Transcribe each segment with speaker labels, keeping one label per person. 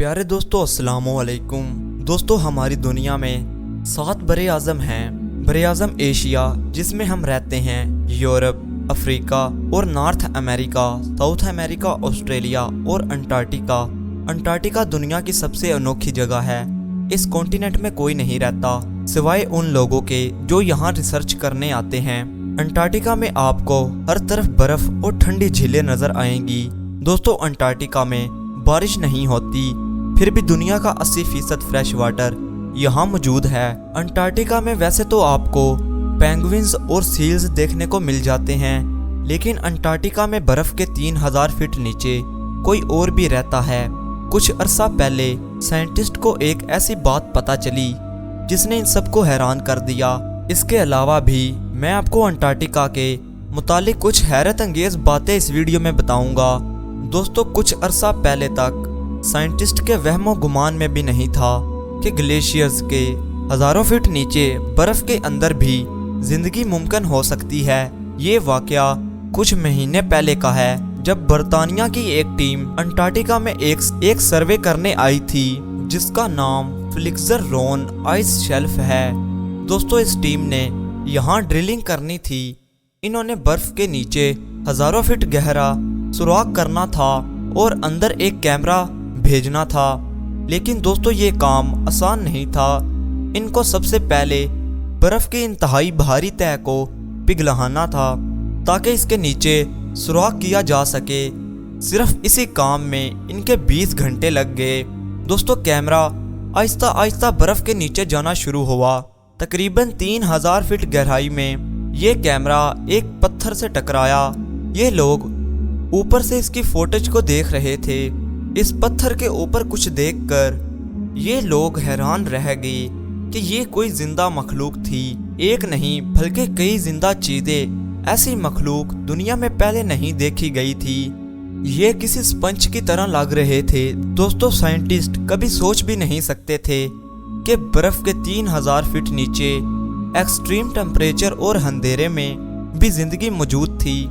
Speaker 1: پیارے دوستو السلام علیکم۔ دوستو ہماری دنیا میں 7 بر اعظم ہیں۔ بر اعظم ایشیا جس میں ہم رہتے ہیں، یورپ، افریقہ اور نارتھ امریکہ، ساؤتھ امریکہ، آسٹریلیا اور انٹارکٹیکا۔ انٹارکٹیکا دنیا کی سب سے انوکھی جگہ ہے۔ اس کانٹیننٹ میں کوئی نہیں رہتا سوائے ان لوگوں کے جو یہاں ریسرچ کرنے آتے ہیں۔ انٹارکٹیکا میں آپ کو ہر طرف برف اور ٹھنڈی جھیلیں نظر آئیں گی۔ دوستو انٹارکٹیکا میں بارش نہیں ہوتی، پھر بھی دنیا کا 80% فریش واٹر یہاں موجود ہے۔ انٹارکٹیکا میں ویسے تو آپ کو پینگوئنز اور سیلز دیکھنے کو مل جاتے ہیں، لیکن انٹارکٹیکا میں برف کے 3000 فٹ نیچے کوئی اور بھی رہتا ہے۔ کچھ عرصہ پہلے سائنٹسٹ کو ایک ایسی بات پتہ چلی جس نے ان سب کو حیران کر دیا۔ اس کے علاوہ بھی میں آپ کو انٹارکٹیکا کے متعلق کچھ حیرت انگیز باتیں اس ویڈیو میں بتاؤں گا۔ دوستو کچھ عرصہ پہلے تک سائنٹسٹ کے وہم و گمان میں بھی نہیں تھا کہ گلیشیئرز کے ہزاروں فٹ نیچے برف کے اندر بھی زندگی ممکن ہو سکتی ہے۔ یہ واقعہ کچھ مہینے پہلے کا ہے، جب برطانیہ کی ایک ٹیم انٹارکٹیکا میں ایک سروے کرنے آئی تھی جس کا نام فلیکزر رون آئس شیلف ہے۔ دوستو اس ٹیم نے یہاں ڈرلنگ کرنی تھی۔ انہوں نے برف کے نیچے ہزاروں فٹ گہرا سوراخ کرنا تھا اور اندر ایک کیمرہ بھیجنا تھا، لیکن دوستو یہ کام آسان نہیں تھا۔ ان کو سب سے پہلے برف کی انتہائی بھاری تہہ کو پگھلانا تھا تاکہ اس کے نیچے سوراخ کیا جا سکے۔ صرف اسی کام میں ان کے 20 گھنٹے لگ گئے۔ دوستو کیمرہ آہستہ آہستہ برف کے نیچے جانا شروع ہوا۔ تقریباً 3000 فٹ گہرائی میں یہ کیمرہ ایک پتھر سے ٹکرایا۔ یہ لوگ اوپر سے اس کی فوٹیج کو دیکھ رہے تھے۔ اس پتھر کے اوپر کچھ دیکھ کر یہ لوگ حیران رہ گئے کہ یہ کوئی زندہ مخلوق تھی۔ ایک نہیں بلکہ کئی زندہ چیزیں، ایسی مخلوق دنیا میں پہلے نہیں دیکھی گئی تھی۔ یہ کسی سپنج کی طرح لگ رہے تھے۔ دوستو سائنٹسٹ کبھی سوچ بھی نہیں سکتے تھے کہ برف کے 3000 فٹ نیچے ایکسٹریم ٹمپریچر اور اندھیرے میں بھی زندگی موجود تھی۔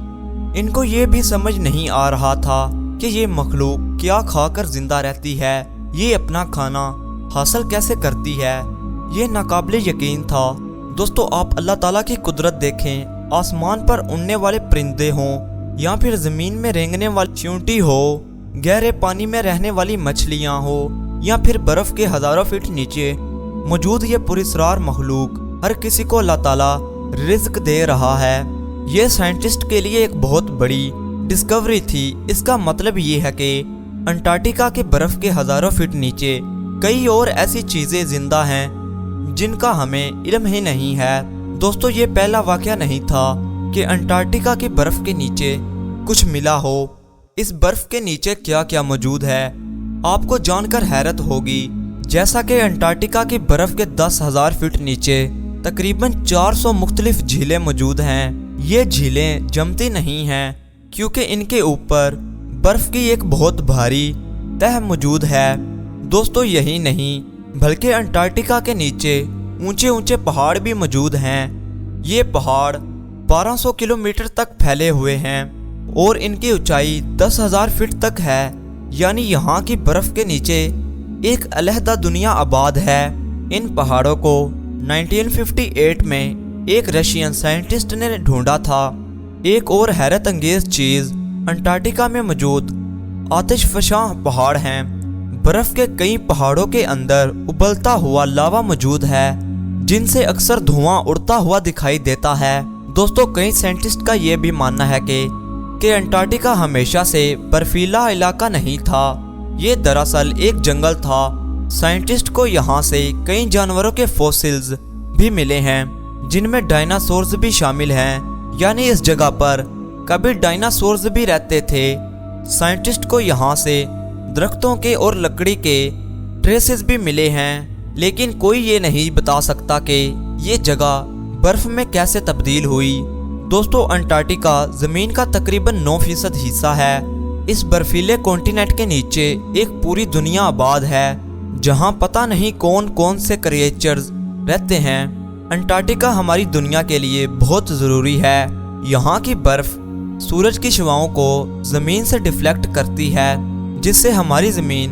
Speaker 1: ان کو یہ بھی سمجھ نہیں آ رہا تھا کہ یہ مخلوق کیا کھا کر زندہ رہتی ہے، یہ اپنا کھانا حاصل کیسے کرتی ہے۔ یہ ناقابل یقین تھا۔ دوستو آپ اللہ تعالیٰ کی قدرت دیکھیں، آسمان پر اڑنے والے پرندے ہوں یا پھر زمین میں رینگنے والی چیونٹی ہو، گہرے پانی میں رہنے والی مچھلیاں ہو یا پھر برف کے ہزاروں فٹ نیچے موجود یہ پراسرار مخلوق، ہر کسی کو اللہ تعالیٰ رزق دے رہا ہے۔ یہ سائنٹسٹ کے لیے ایک بہت بڑی ڈسکوری تھی۔ اس کا مطلب یہ ہے کہ انٹارکٹیکا کے برف کے ہزاروں فٹ نیچے کئی اور ایسی چیزیں زندہ ہیں جن کا ہمیں علم ہی نہیں ہے۔ دوستو یہ پہلا واقعہ نہیں تھا کہ انٹارکٹیکا کی برف کے نیچے کچھ ملا ہو۔ اس برف کے نیچے کیا کیا موجود ہے آپ کو جان کر حیرت ہوگی۔ جیسا کہ انٹارکٹیکا کی برف کے 10,000 فٹ نیچے تقریباً 400 مختلف جھیلیں موجود ہیں۔ یہ جھیلیں جمتی نہیں ہیں کیونکہ ان کے اوپر برف کی ایک بہت بھاری تہہ موجود ہے۔ دوستو یہی نہیں بلکہ انٹارکٹیکا کے نیچے اونچے اونچے پہاڑ بھی موجود ہیں۔ یہ پہاڑ 1200 کلومیٹر تک پھیلے ہوئے ہیں اور ان کی اونچائی 10,000 فٹ تک ہے، یعنی یہاں کی برف کے نیچے ایک علیحدہ دنیا آباد ہے۔ ان پہاڑوں کو 1958 میں ایک رشین سائنٹسٹ نے ڈھونڈا تھا۔ ایک اور حیرت انگیز چیز انٹارکٹیکا میں موجود آتش فشاں پہاڑ ہیں۔ برف کے کئی پہاڑوں کے اندر ابلتا ہوا لاوا موجود ہے جن سے اکثر دھواں اڑتا ہوا دکھائی دیتا ہے۔ دوستو کئی سائنٹسٹ کا یہ بھی ماننا ہے کہ انٹارکٹیکا ہمیشہ سے برفیلا علاقہ نہیں تھا، یہ دراصل ایک جنگل تھا۔ سائنٹسٹ کو یہاں سے کئی جانوروں کے فوسلز بھی ملے ہیں جن میں ڈائناسورز بھی شامل ہیں، یعنی اس جگہ پر کبھی ڈائناسورز بھی رہتے تھے۔ سائنٹسٹ کو یہاں سے درختوں کے اور لکڑی کے ٹریسز بھی ملے ہیں، لیکن کوئی یہ نہیں بتا سکتا کہ یہ جگہ برف میں کیسے تبدیل ہوئی۔ دوستو انٹارکٹیکا زمین کا تقریباً 9% حصہ ہے۔ اس برفیلے کانٹیننٹ کے نیچے ایک پوری دنیا آباد ہے جہاں پتہ نہیں کون کون سے کریچرز رہتے ہیں۔ انٹارکٹیکا ہماری دنیا کے لیے بہت ضروری ہے۔ یہاں کی برف سورج کی شعاؤں کو زمین سے ڈیفلیکٹ کرتی ہے، جس سے ہماری زمین